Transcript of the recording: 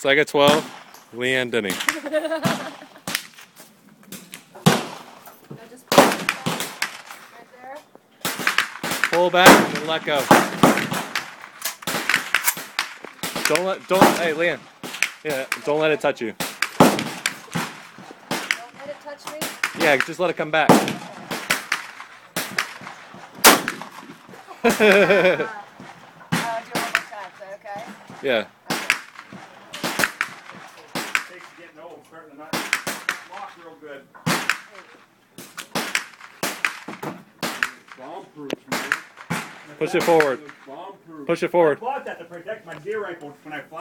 Saiga 12, Lianne Denny. Just right there. Pull back and let go. Hey Lianne. Yeah, don't let it touch you. Don't let it touch me. Yeah, just let it come back. Do you want to touch, okay? Yeah. Takes getting old, starting to not walk real good. Bomb-proof, man. Push it forward. Bomb-proof. Push it forward. I bought that to protect my deer rifle when I fly.